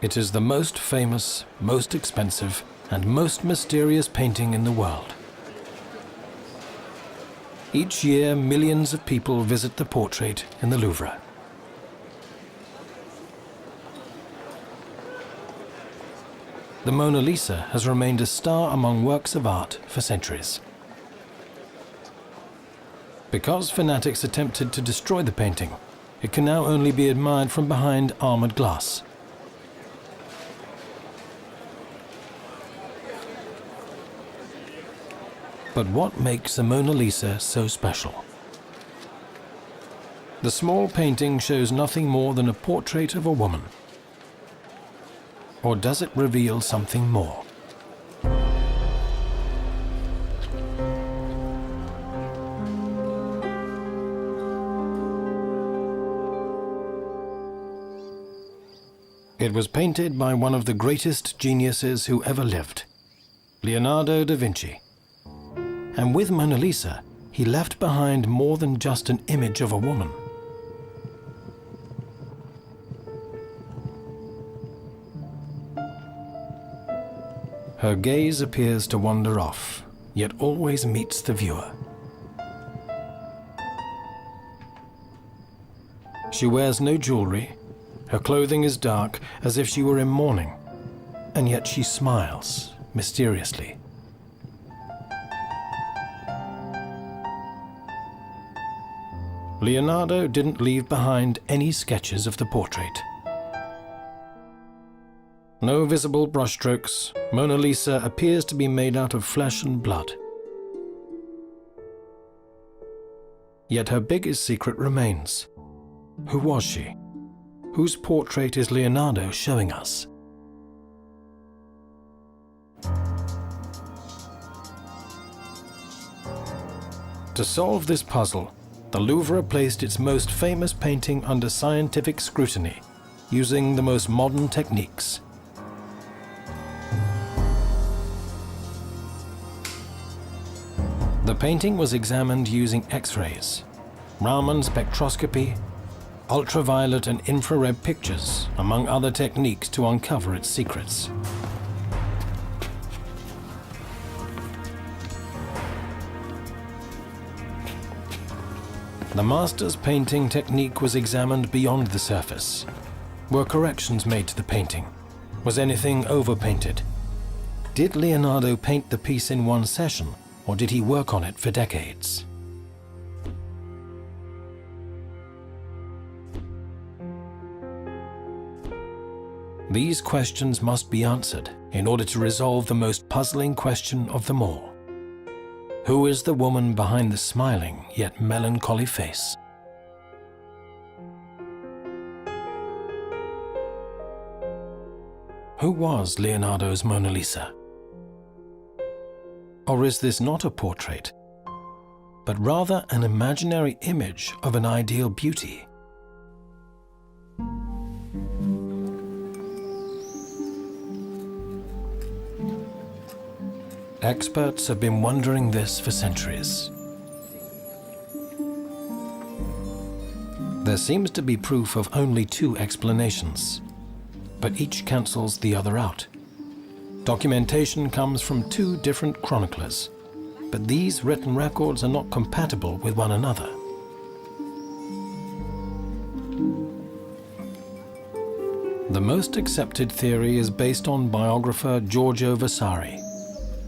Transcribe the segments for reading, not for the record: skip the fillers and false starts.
It is the most famous, most expensive, and most mysterious painting in the world. Each year, millions of people visit the portrait in the Louvre. The Mona Lisa has remained a star among works of art for centuries. Because fanatics attempted to destroy the painting, it can now only be admired from behind armored glass. But what makes the Mona Lisa so special? The small painting shows nothing more than a portrait of a woman. Or does it reveal something more? It was painted by one of the greatest geniuses who ever lived, Leonardo da Vinci. And with Mona Lisa, he left behind more than just an image of a woman. Her gaze appears to wander off, yet always meets the viewer. She wears no jewelry, her clothing is dark, as if she were in mourning, and yet she smiles mysteriously. Leonardo didn't leave behind any sketches of the portrait. No visible brushstrokes, Mona Lisa appears to be made out of flesh and blood. Yet her biggest secret remains. Who was she? Whose portrait is Leonardo showing us? To solve this puzzle, the Louvre placed its most famous painting under scientific scrutiny, using the most modern techniques. The painting was examined using X-rays, Raman spectroscopy, ultraviolet and infrared pictures, among other techniques to uncover its secrets. The master's painting technique was examined beyond the surface. Were corrections made to the painting? Was anything overpainted? Did Leonardo paint the piece in one session, or did he work on it for decades? These questions must be answered in order to resolve the most puzzling question of them all. Who is the woman behind the smiling yet melancholy face? Who was Leonardo's Mona Lisa? Or is this not a portrait, but rather an imaginary image of an ideal beauty? Experts have been wondering this for centuries. There seems to be proof of only two explanations, but each cancels the other out. Documentation comes from two different chroniclers, but these written records are not compatible with one another. The most accepted theory is based on biographer Giorgio Vasari.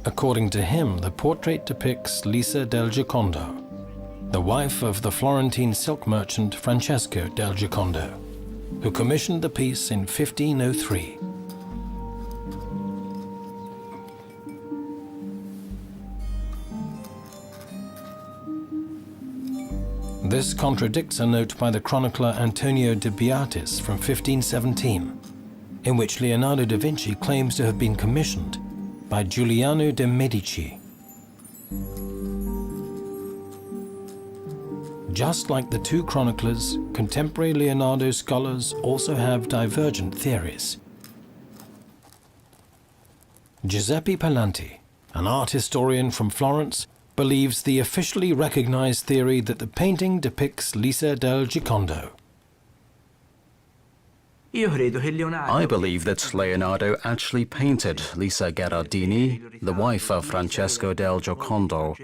According to him, the portrait depicts Lisa del Giocondo, the wife of the Florentine silk merchant Francesco del Giocondo, who commissioned the piece in 1503. This contradicts a note by the chronicler Antonio de Beatis from 1517, in which Leonardo da Vinci claims to have been commissioned by Giuliano de' Medici. Just like the two chroniclers, contemporary Leonardo scholars also have divergent theories. Giuseppe Palanti, an art historian from Florence, believes the officially recognized theory that the painting depicts Lisa del Giocondo. I believe that Leonardo actually painted Lisa Gherardini, the wife of Francesco del Giocondo,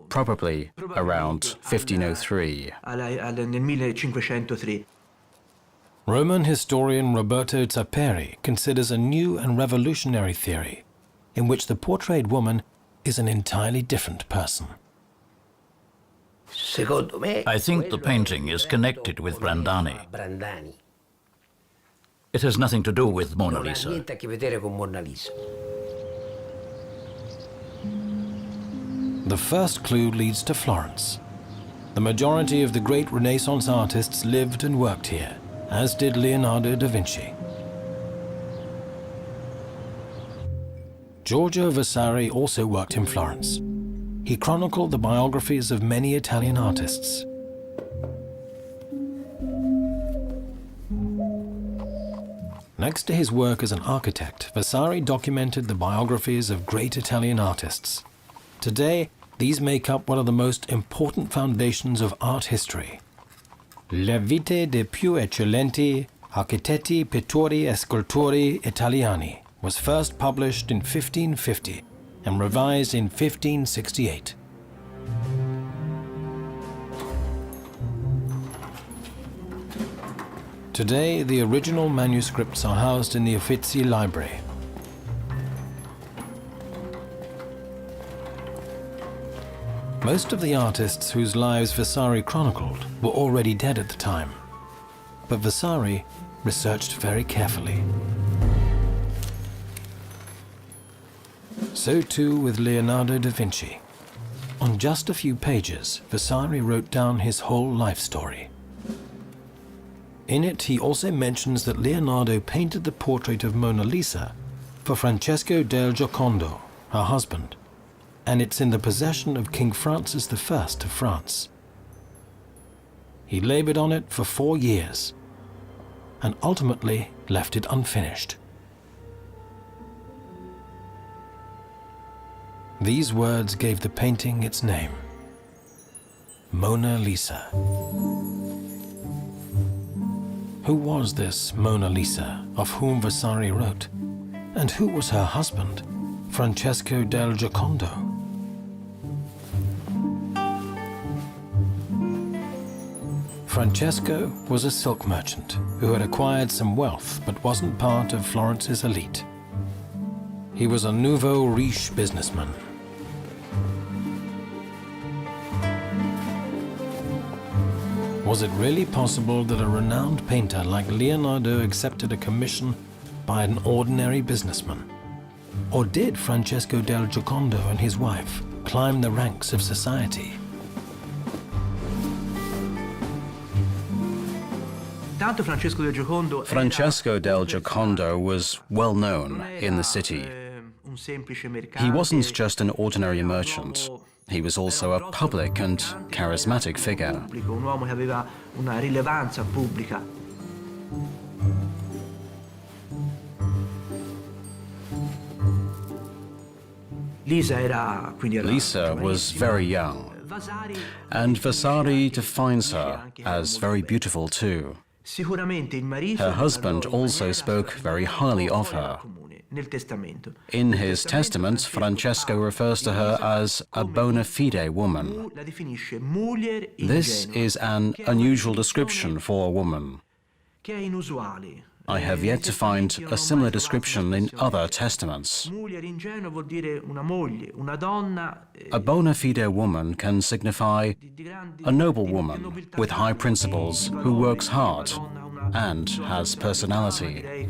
probably around 1503. Roman historian Roberto Zapperi considers a new and revolutionary theory in which the portrayed woman is an entirely different person. I think the painting is connected with Brandani. It has nothing to do with Mona Lisa. The first clue leads to Florence. The majority of the great Renaissance artists lived and worked here, as did Leonardo da Vinci. Giorgio Vasari also worked in Florence. He chronicled the biographies of many Italian artists. Next to his work as an architect, Vasari documented the biographies of great Italian artists. Today, these make up one of the most important foundations of art history. Le vite dei più eccellenti architetti, pittori e scultori italiani was first published in 1550 and revised in 1568. Today, the original manuscripts are housed in the Uffizi Library. Most of the artists whose lives Vasari chronicled were already dead at the time, but Vasari researched very carefully. So too with Leonardo da Vinci. On just a few pages, Vasari wrote down his whole life story. In it, he also mentions that Leonardo painted the portrait of Mona Lisa for Francesco del Giocondo, her husband, and it's in the possession of King Francis I of France. He labored on it for 4 years and ultimately left it unfinished. These words gave the painting its name, Mona Lisa. Who was this Mona Lisa of whom Vasari wrote? And who was her husband, Francesco del Giocondo? Francesco was a silk merchant who had acquired some wealth but wasn't part of Florence's elite. He was a nouveau riche businessman. Was it really possible that a renowned painter like Leonardo accepted a commission by an ordinary businessman? Or did Francesco del Giocondo and his wife climb the ranks of society? Francesco del Giocondo was well known in the city. He wasn't just an ordinary merchant. He was also a public and charismatic figure. Lisa was very young, and Vasari defines her as very beautiful too. Her husband also spoke very highly of her. In his testament, Francesco refers to her as a bona fide woman. This is an unusual description for a woman. I have yet to find a similar description in other testaments. A bona fide woman can signify a noble woman with high principles who works hard and has personality.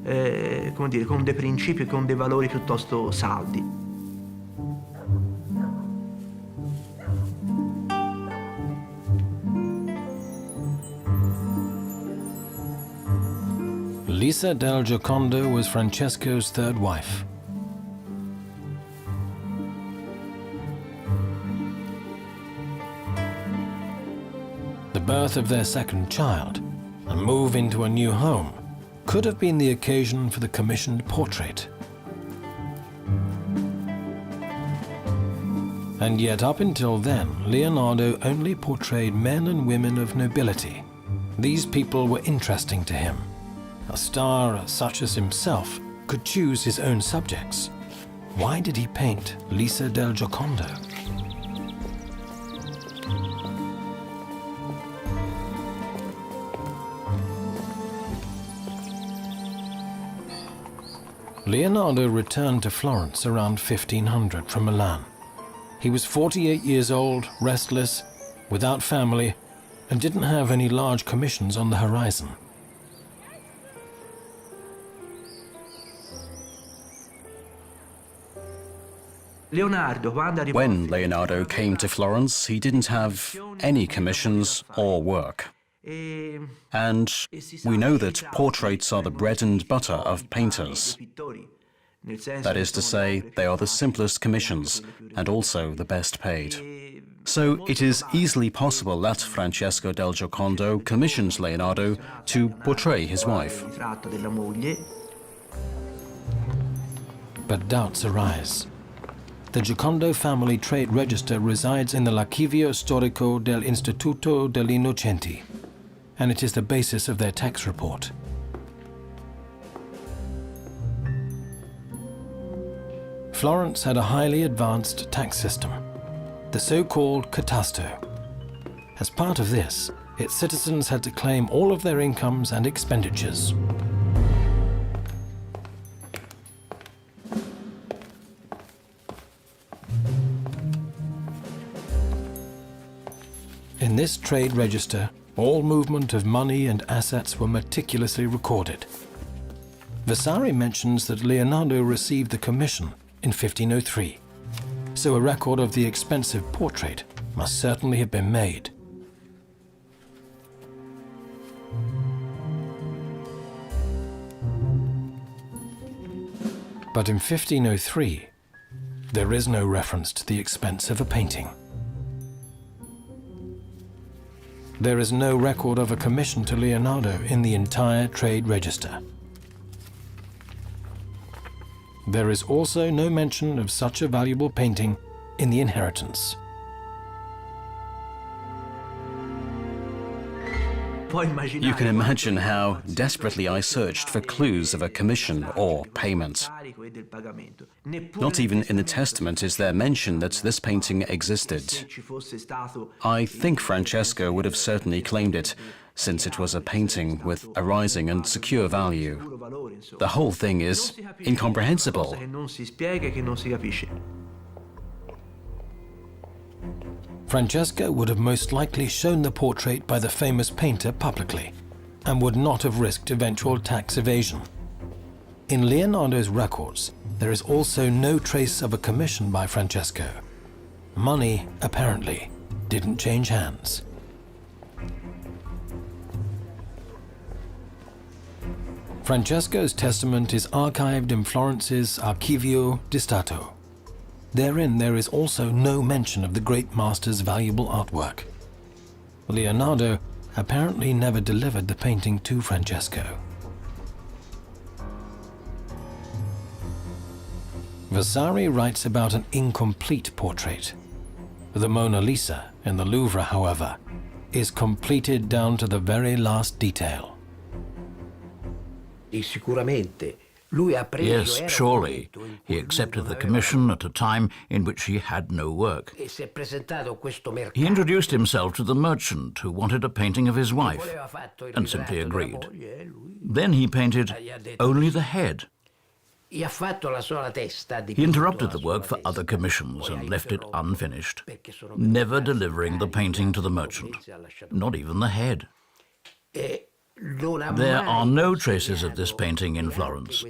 Con dei principi e con dei valori piuttosto saldi. Lisa del Giocondo was Francesco's third wife. The birth of their second child and move into a new home could have been the occasion for the commissioned portrait. And yet up until then, Leonardo only portrayed men and women of nobility. These people were interesting to him, A star such as himself could choose his own subjects. Why did he paint Lisa del Giocondo? Leonardo returned to Florence around 1500 from Milan. He was 48 years old, restless, without family, and didn't have any large commissions on the horizon. When Leonardo came to Florence, he didn't have any commissions or work. And we know that portraits are the bread and butter of painters. That is to say, they are the simplest commissions and also the best paid. So it is easily possible that Francesco del Giocondo commissioned Leonardo to portray his wife. But doubts arise. The Giocondo family trade register resides in the Archivio Storico del Istituto degli Innocenti, and it is the basis of their tax report. Florence had a highly advanced tax system, the so-called catasto. As part of this, its citizens had to claim all of their incomes and expenditures. In this trade register, all movement of money and assets were meticulously recorded. Vasari mentions that Leonardo received the commission in 1503, so a record of the expensive portrait must certainly have been made. But in 1503, there is no reference to the expense of a painting. There is no record of a commission to Leonardo in the entire trade register. There is also no mention of such a valuable painting in the inheritance. You can imagine how desperately I searched for clues of a commission or payment. Not even in the Testament is there mention that this painting existed. I think Francesco would have certainly claimed it, since it was a painting with a rising and secure value. The whole thing is incomprehensible. Francesco would have most likely shown the portrait by the famous painter publicly, and would not have risked eventual tax evasion. In Leonardo's records, there is also no trace of a commission by Francesco. Money, apparently, didn't change hands. Francesco's testament is archived in Florence's Archivio di Stato. Therein there is also no mention of the great master's valuable artwork. Leonardo apparently never delivered the painting to Francesco. Vasari writes about an incomplete portrait. The Monalisa in the Louvre, however, is completed down to the very last detail. Yes, surely. He accepted the commission at a time in which he had no work. He introduced himself to the merchant who wanted a painting of his wife and simply agreed. Then he painted only the head. He interrupted the work for other commissions and left it unfinished, never delivering the painting to the merchant, not even the head. There are no traces of this painting in Florence.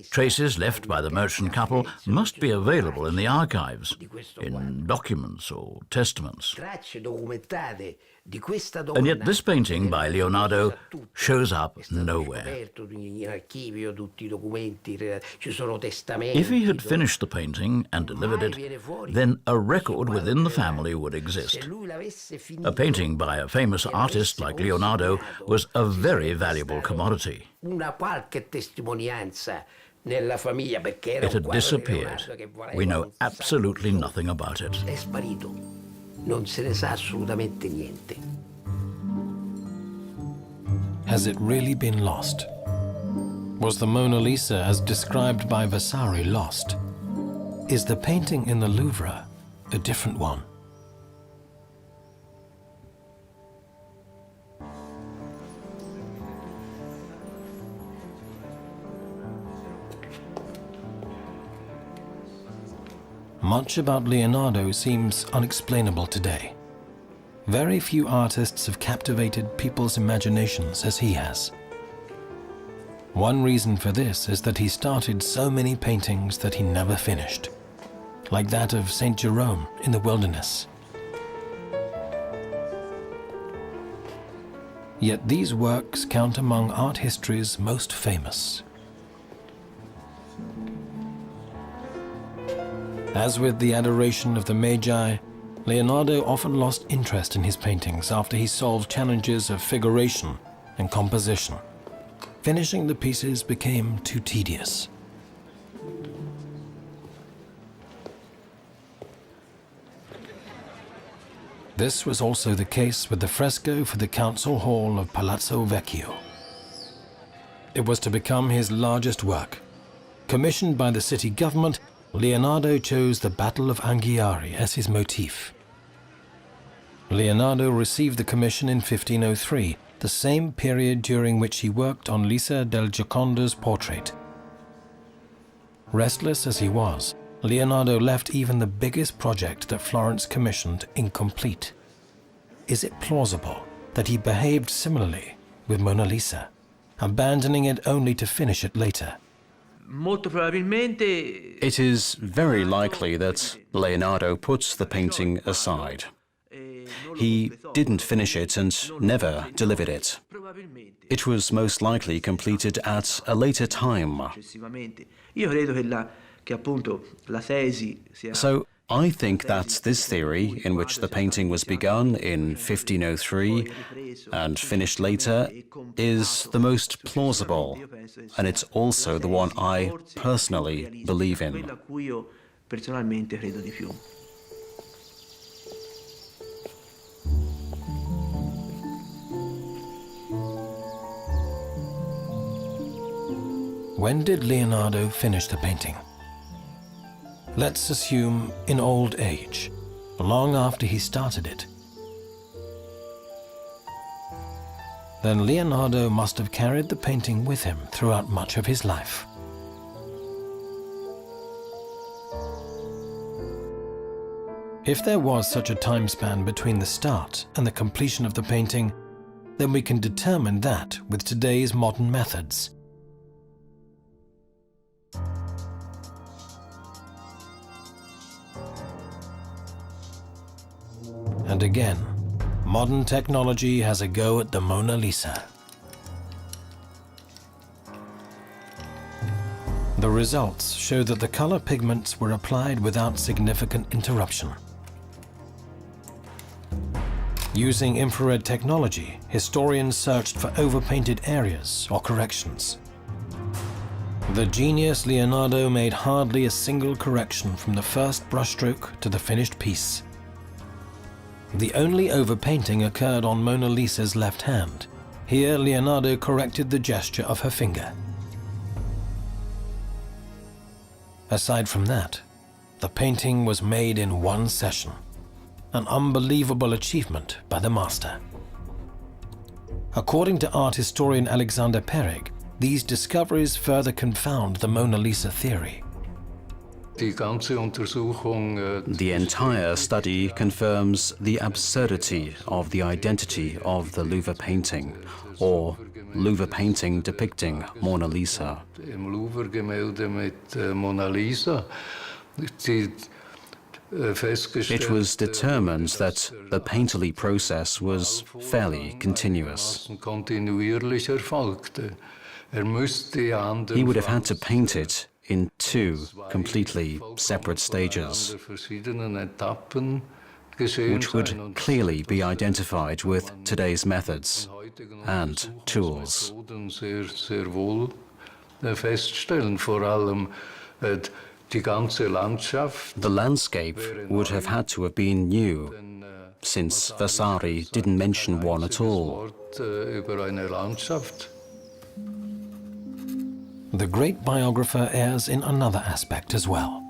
Traces left by the merchant couple must be available in the archives, in documents or testaments. And yet this painting by Leonardo shows up nowhere. If he had finished the painting and delivered it, then a record within the family would exist. A painting by a famous artist like Leonardo was a very valuable commodity. It had disappeared. We know absolutely nothing about it. Non se ne sa assolutamente niente. Has it really been lost? Was the Mona Lisa as described by Vasari lost? Is the painting in the Louvre a different one? Much about Leonardo seems unexplainable today. Very few artists have captivated people's imaginations as he has. One reason for this is that he started so many paintings that he never finished, like that of Saint Jerome in the wilderness. Yet these works count among art history's most famous. As with the adoration of the Magi, Leonardo often lost interest in his paintings after he solved challenges of figuration and composition. Finishing the pieces became too tedious. This was also the case with the fresco for the council hall of Palazzo Vecchio. It was to become his largest work. Commissioned by the city government, Leonardo chose the Battle of Anghiari as his motif. Leonardo received the commission in 1503, the same period during which he worked on Lisa del Giocondo's portrait. Restless as he was, Leonardo left even the biggest project that Florence commissioned incomplete. Is it plausible that he behaved similarly with Mona Lisa, abandoning it only to finish it later? It is very likely that Leonardo puts the painting aside. He didn't finish it and never delivered it. It was most likely completed at a later time. So I think that this theory, in which the painting was begun in 1503 and finished later, is the most plausible, and it's also the one I personally believe in. When did Leonardo finish the painting? Let's assume in old age, long after he started it. Then Leonardo must have carried the painting with him throughout much of his life. If there was such a time span between the start and the completion of the painting, then we can determine that with today's modern methods. And again, modern technology has a go at the Mona Lisa. The results show that the color pigments were applied without significant interruption. Using infrared technology, historians searched for overpainted areas or corrections. The genius Leonardo made hardly a single correction from the first brushstroke to the finished piece. The only overpainting occurred on Mona Lisa's left hand. Here, Leonardo corrected the gesture of her finger. Aside from that, the painting was made in one session, an unbelievable achievement by the master. According to art historian Alexander Perig, these discoveries further confound the Mona Lisa theory. The entire study confirms the absurdity of the identity of the Louvre painting, or Louvre painting depicting Mona Lisa. It was determined that the painterly process was fairly continuous. He would have had to paint it in two completely separate stages, which would clearly be identified with today's methods and tools. The landscape would have had to have been new, since Vasari didn't mention one at all. The great biographer errs in another aspect as well.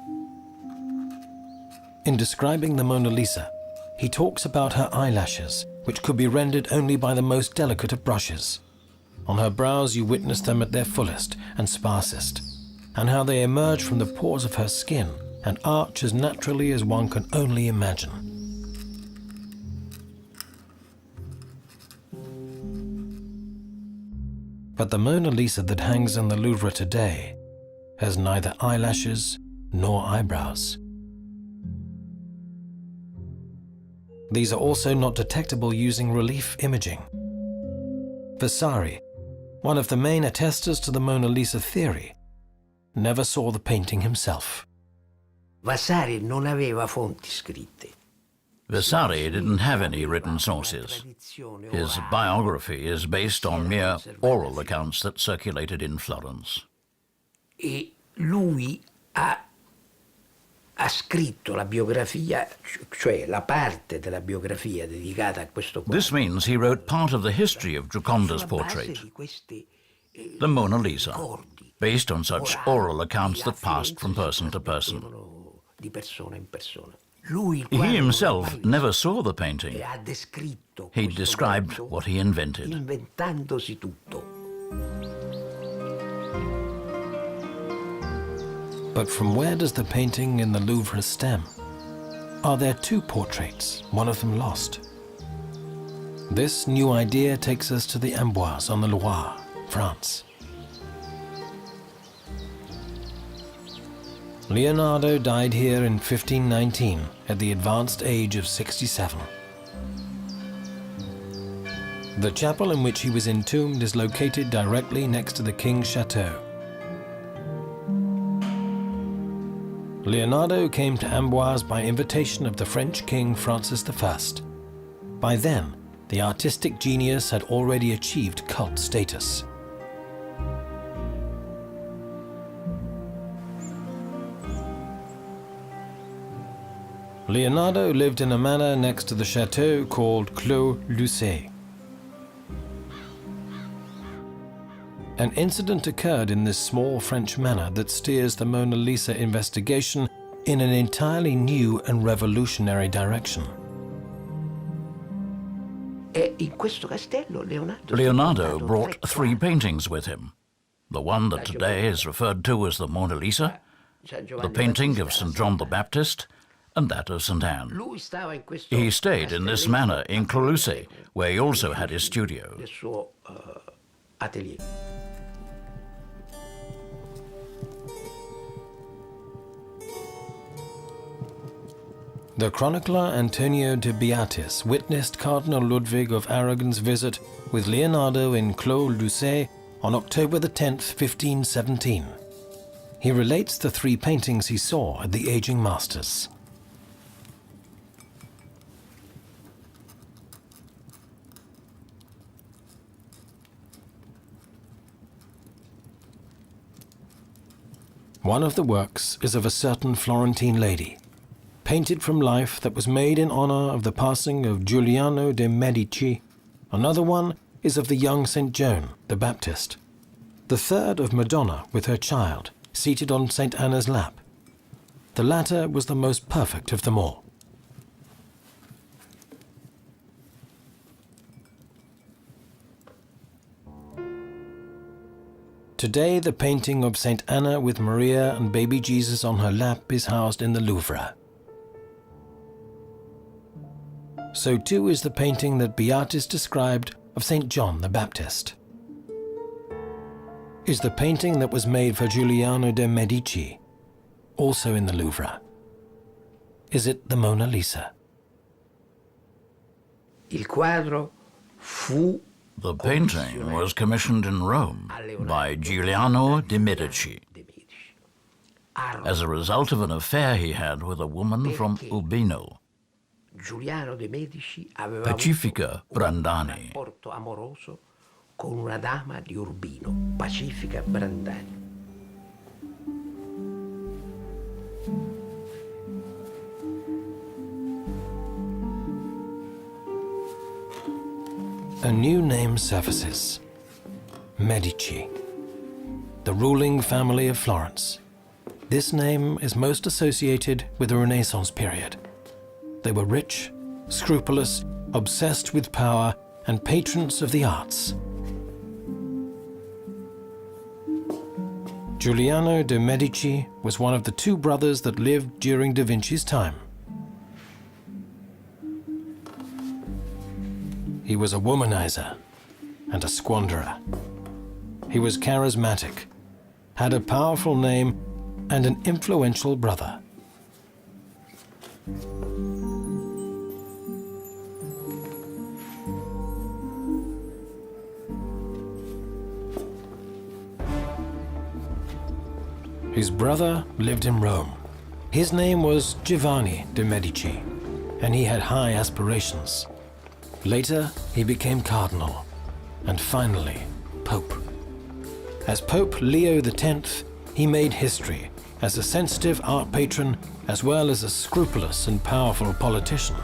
In describing the Mona Lisa, he talks about her eyelashes, which could be rendered only by the most delicate of brushes. On her brows you witness them at their fullest and sparsest, and how they emerge from the pores of her skin and arch as naturally as one can only imagine. But the Mona Lisa that hangs in the Louvre today has neither eyelashes nor eyebrows. These are also not detectable using relief imaging. Vasari, one of the main attestors to the Mona Lisa theory, never saw the painting himself. Vasari non aveva fonti scritte. Vasari didn't have any written sources. His biography is based on mere oral accounts that circulated in Florence. E lui ha scritto la biografia, cioè la parte della biografia dedicata a questo quadro. This means he wrote part of the history of Gioconda's portrait, the Mona Lisa, based on such oral accounts that passed from person to person. Di persona in persona. He himself never saw the painting. He described what he invented. Inventandosi tutto. But from where does the painting in the Louvre stem? Are there two portraits, one of them lost? This new idea takes us to the Amboise on the Loire, France. Leonardo died here in 1519 at the advanced age of 67. The chapel in which he was entombed is located directly next to the king's chateau. Leonardo came to Amboise by invitation of the French king Francis I. By then, the artistic genius had already achieved cult status. Leonardo lived in a manor next to the chateau called Clos Lucé. An incident occurred in this small French manor that steers the Mona Lisa investigation in an entirely new and revolutionary direction. Leonardo brought 3 paintings with him. The one that today is referred to as the Mona Lisa, the painting of St. John the Baptist, and that of St. Anne. He stayed in this manor in Clos Lucé, where he also had his studio. The chronicler Antonio de Beatis witnessed Cardinal Ludwig of Aragon's visit with Leonardo in Clos Lucé on October the 10th, 1517. He relates the 3 paintings he saw at the aging master's. One of the works is of a certain Florentine lady, painted from life, that was made in honor of the passing of Giuliano de' Medici. Another one is of the young St. John the Baptist. The third of Madonna with her child, seated on St. Anna's lap. The latter was the most perfect of them all. Today, the painting of St. Anna with Maria and baby Jesus on her lap is housed in the Louvre. So too is the painting that Beatis described of St. John the Baptist. Is the painting that was made for Giuliano de' Medici also in the Louvre? Is it the Mona Lisa? Il quadro fu The painting was commissioned in Rome by Giuliano de' Medici as a result of an affair he had with a woman from Urbino, Giuliano de' Medici aveva Pacifica avuto un Brandani. rapporto amoroso con una dama di Urbino, Pacifica Brandani. A new name surfaces: Medici. the ruling family of Florence. This name is most associated with the Renaissance period. They were rich, scrupulous, obsessed with power, and patrons of the arts. Giuliano de' Medici was one of the two brothers that lived during da Vinci's time. He was a womanizer and a squanderer. He was charismatic, had a powerful name, and an influential brother. His brother lived in Rome. His name was Giovanni de' Medici, and he had high aspirations. Later, he became cardinal, and finally, Pope. As Pope Leo X, he made history as a sensitive art patron as well as a scrupulous and powerful politician.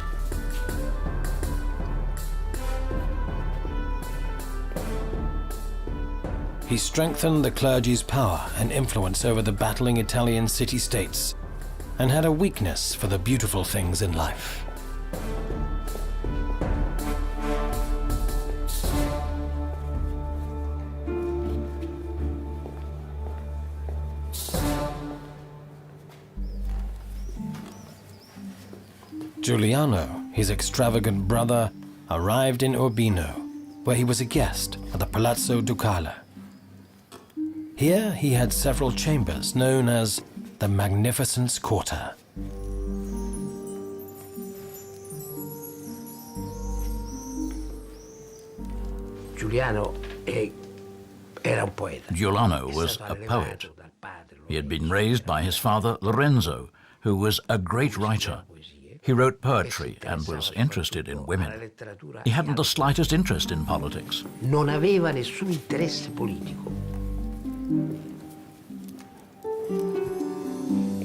He strengthened the clergy's power and influence over the battling Italian city-states and had a weakness for the beautiful things in life. Giuliano, his extravagant brother, arrived in Urbino, where he was a guest at the Palazzo Ducale. Here he had several chambers known as the Magnificence Quarter. Giuliano era un poeta. Giuliano was a poet. He had been raised by his father Lorenzo, who was a great writer. He wrote poetry and was interested in women. He hadn't the slightest interest in politics. Non aveva nessun interesse politico.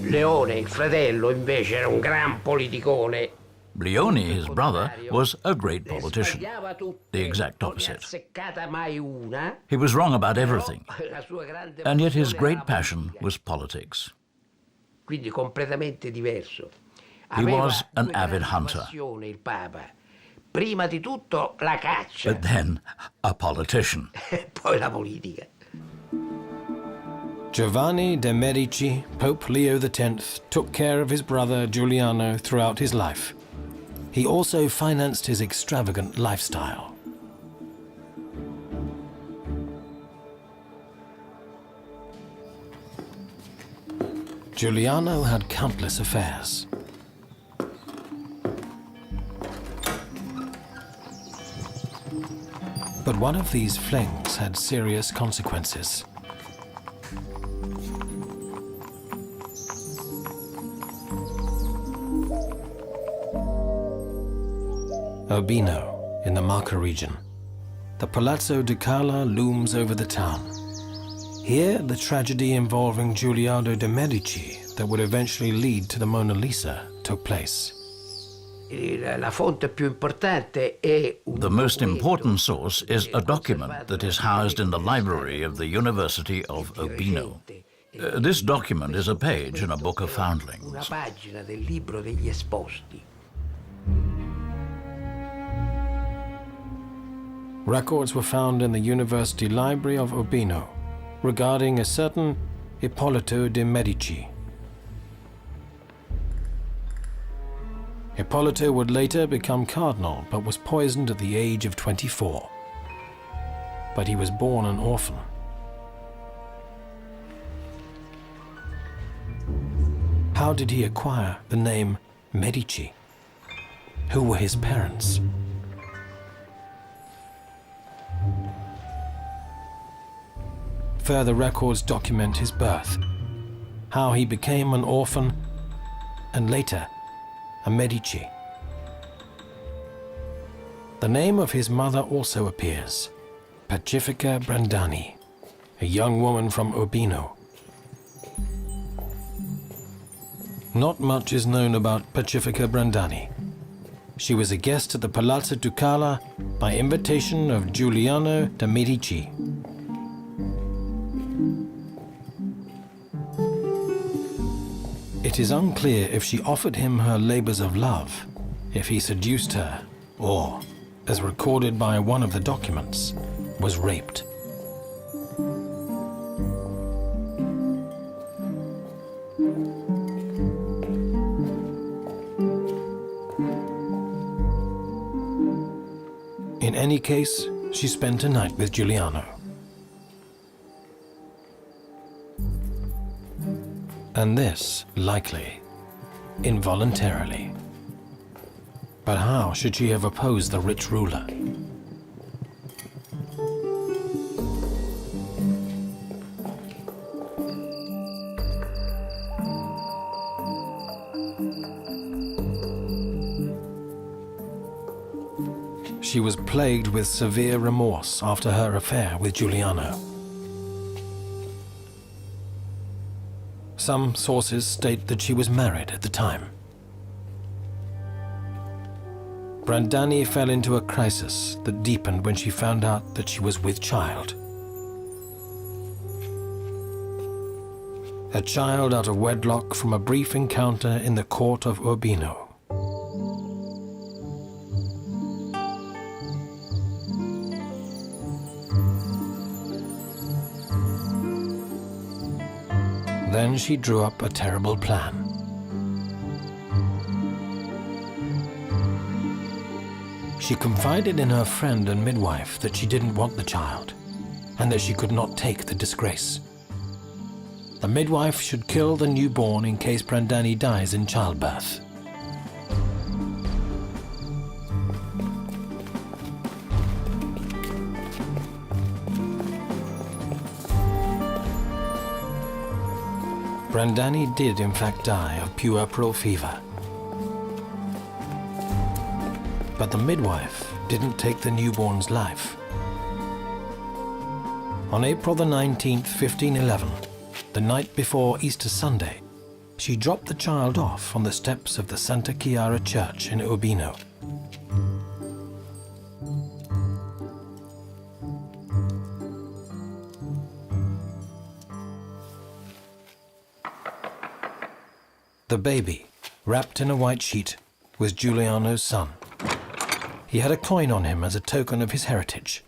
Leone, il fratello, invece era un gran politicone. Leone, his brother, was a great politician, the exact opposite. He was wrong about everything, and yet his great passion was politics. Quindi completamente diverso. He was an avid hunter, Prima di tutto la caccia, but then a politician. poi la politica. Giovanni de' Medici, Pope Leo X, took care of his brother Giuliano throughout his life. He also financed his extravagant lifestyle. Giuliano had countless affairs. But one of these flings had serious consequences. Urbino, in the Marca region. The Palazzo Ducale looms over the town. Here, the tragedy involving Giuliano de' Medici that would eventually lead to the Monalisa took place. La fonte più importante è The most important source is a document that is housed in the library of the University of Urbino. This document is a page in a book of una foundlings. pagina del libro degli esposti. Records were found in the University Library of Urbino regarding a certain Ippolito de' Medici. Ippolito would later become cardinal, but was poisoned at the age of 24. But he was born an orphan. How did he acquire the name Medici? Who were his parents? Further records document his birth, how he became an orphan, and later a Medici. The name of his mother also appears, Pacifica Brandani, a young woman from Urbino. Not much is known about Pacifica Brandani. She was a guest at the Palazzo Ducale by invitation of Giuliano de' Medici. It is unclear if she offered him her labors of love, if he seduced her, or, as recorded by one of the documents, was raped. In any case, she spent a night with Giuliano. And this, likely, involuntarily. But how should she have opposed the rich ruler? She was plagued with severe remorse after her affair with Giuliano. Some sources state that she was married at the time. Brandani fell into a crisis that deepened when she found out that she was with child. A child out of wedlock from a brief encounter in the court of Urbino. Then she drew up a terrible plan. She confided in her friend and midwife that she didn't want the child, and that she could not take the disgrace. The midwife should kill the newborn in case Brandani dies in childbirth. Brandani did in fact die of puerperal fever. But the midwife didn't take the newborn's life. On April the 19th, 1511, the night before Easter Sunday, she dropped the child off on the steps of the Santa Chiara Church in Urbino. The baby, wrapped in a white sheet, was Giuliano's son. He had a coin on him as a token of his heritage.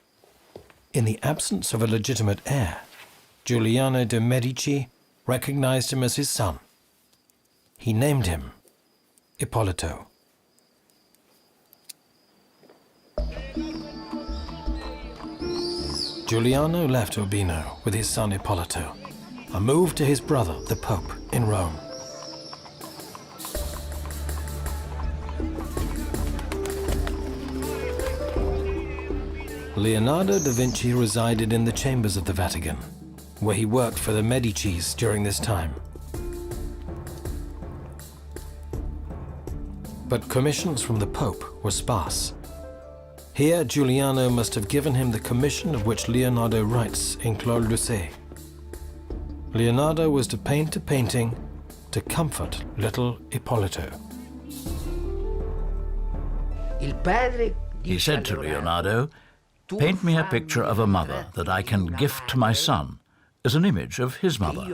In the absence of a legitimate heir, Giuliano de' Medici recognized him as his son. He named him Ippolito. Giuliano left Urbino with his son Ippolito and moved to his brother, the Pope, in Rome. Leonardo da Vinci resided in the chambers of the Vatican, where he worked for the Medicis during this time. But commissions from the Pope were sparse. Here, Giuliano must have given him the commission of which Leonardo writes in Claude Lucé. Leonardo was to paint a painting to comfort little Ippolito. He said to Leonardo, "Paint me a picture of a mother that I can gift to my son as an image of his mother.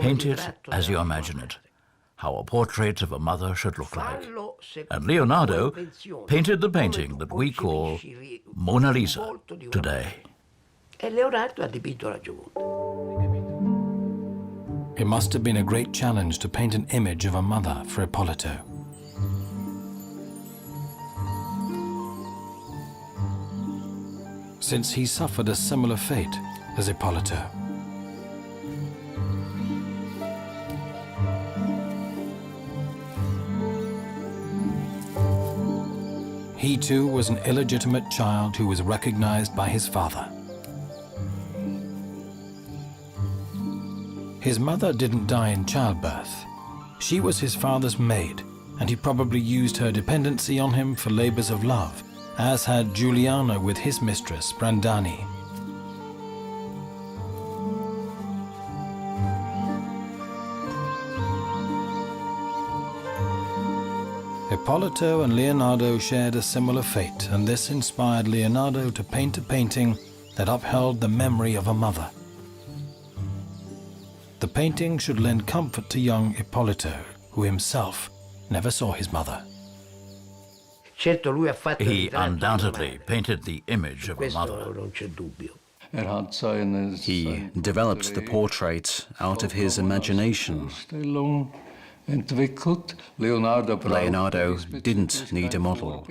Paint it as you imagine it, how a portrait of a mother should look like." And Leonardo painted the painting that we call Monalisa today. It must have been a great challenge to paint an image of a mother for Ippolito. Since he suffered a similar fate as Ippolito. He too was an illegitimate child who was recognized by his father. His mother didn't die in childbirth. She was his father's maid, and he probably used her dependency on him for labors of love, as had Giuliano with his mistress, Brandani. Ippolito and Leonardo shared a similar fate, and this inspired Leonardo to paint a painting that upheld the memory of a mother. The painting should lend comfort to young Ippolito, who himself never saw his mother. He undoubtedly painted the image of a mother. Non c'è dubbio. He developed the portrait out of his imagination. Leonardo didn't need a model.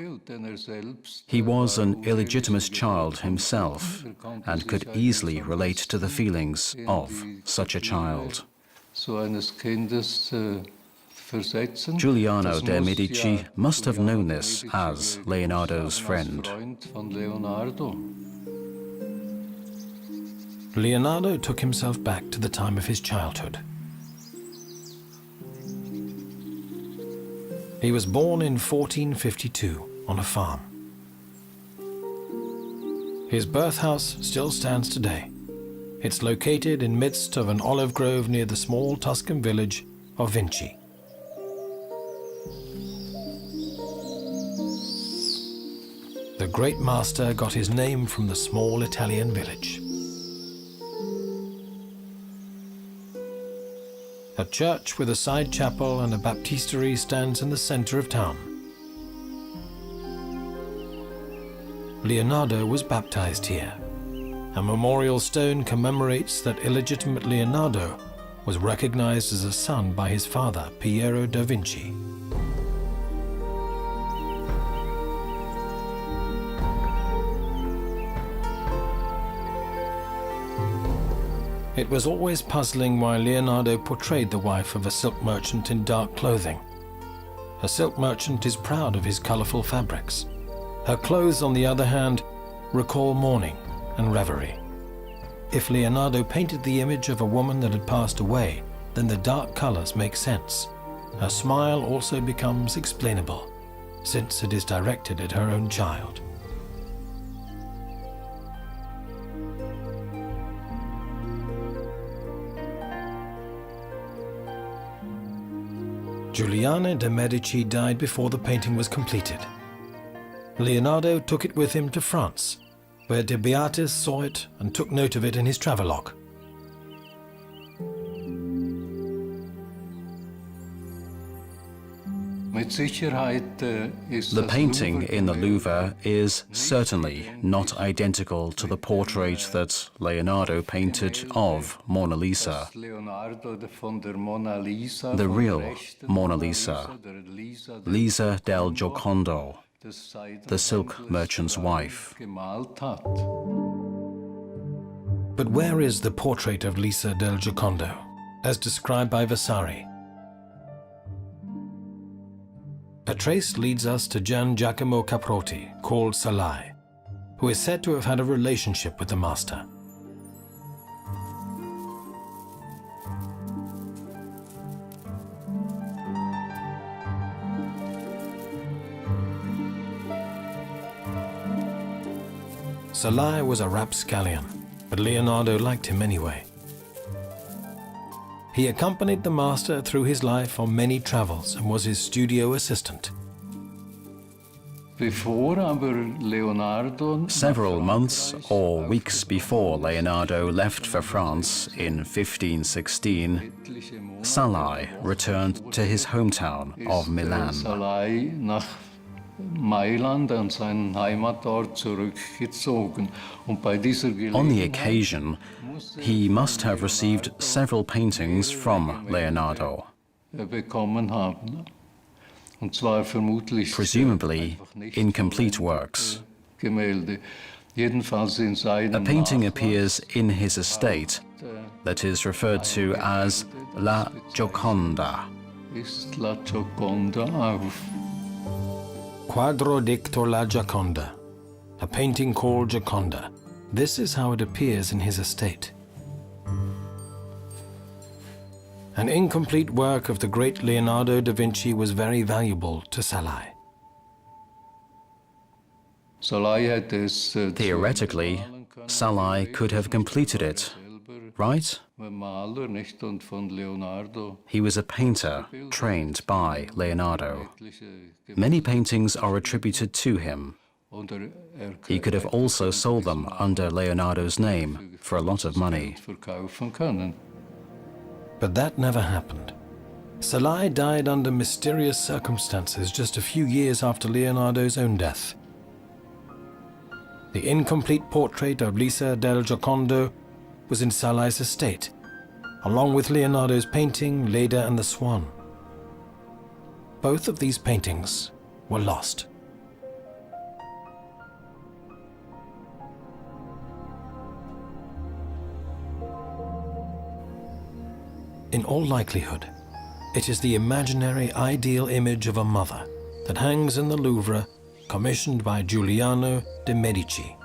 He was an illegitimate child himself and could easily relate to the feelings of such a child. Giuliano de' Medici must have known this as Leonardo's friend. Leonardo took himself back to the time of his childhood. He was born in 1452 on a farm. His birthhouse still stands today. It's located in midst of an olive grove near the small Tuscan village of Vinci. The great master got his name from the small Italian village. A church with a side chapel and a baptistery stands in the center of town. Leonardo was baptized here. A memorial stone commemorates that illegitimate Leonardo was recognized as a son by his father, Piero da Vinci. It was always puzzling why Leonardo portrayed the wife of a silk merchant in dark clothing. A silk merchant is proud of his colorful fabrics. Her clothes, on the other hand, recall mourning and reverie. If Leonardo painted the image of a woman that had passed away, then the dark colors make sense. Her smile also becomes explainable, since it is directed at her own child. Giuliano de' Medici died before the painting was completed. Leonardo took it with him to France, where De Beatis saw it and took note of it in his travelogue. The painting in the Louvre is certainly not identical to the portrait that Leonardo painted of Mona Lisa. The real Mona Lisa, Lisa del Giocondo, the silk merchant's wife. But where is the portrait of Lisa del Giocondo, as described by Vasari? A trace leads us to Gian Giacomo Caprotti, called Salai, who is said to have had a relationship with the master. Salai was a rapscallion, but Leonardo liked him anyway. He accompanied the master through his life on many travels and was his studio assistant. Several months or weeks before Leonardo left for France in 1516, Salai returned to his hometown of Milan. On the occasion, he must have received several paintings from Leonardo, presumably incomplete works. A painting appears in his estate that is referred to as La Gioconda. Quadro dicto La Gioconda, a painting called Gioconda. This is how it appears in his estate. An incomplete work of the great Leonardo da Vinci was very valuable to Salai. Theoretically, Salai could have completed it, right? He was a painter trained by Leonardo. Many paintings are attributed to him. He could have also sold them under Leonardo's name for a lot of money. But that never happened. Salai died under mysterious circumstances just a few years after Leonardo's own death. The incomplete portrait of Lisa del Giocondo was in Salai's estate, along with Leonardo's painting Leda and the Swan. Both of these paintings were lost. In all likelihood, it is the imaginary ideal image of a mother that hangs in the Louvre, commissioned by Giuliano de' Medici.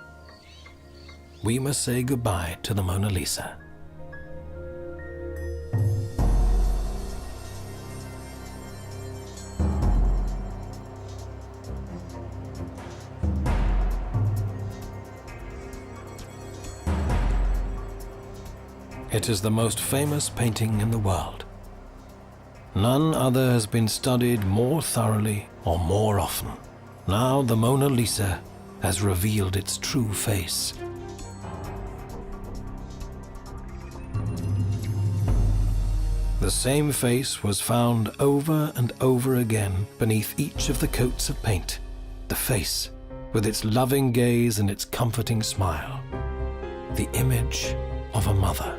We must say goodbye to the Mona Lisa. It is the most famous painting in the world. None other has been studied more thoroughly or more often. Now the Mona Lisa has revealed its true face. The same face was found over and over again beneath each of the coats of paint. The face, with its loving gaze and its comforting smile. The image of a mother.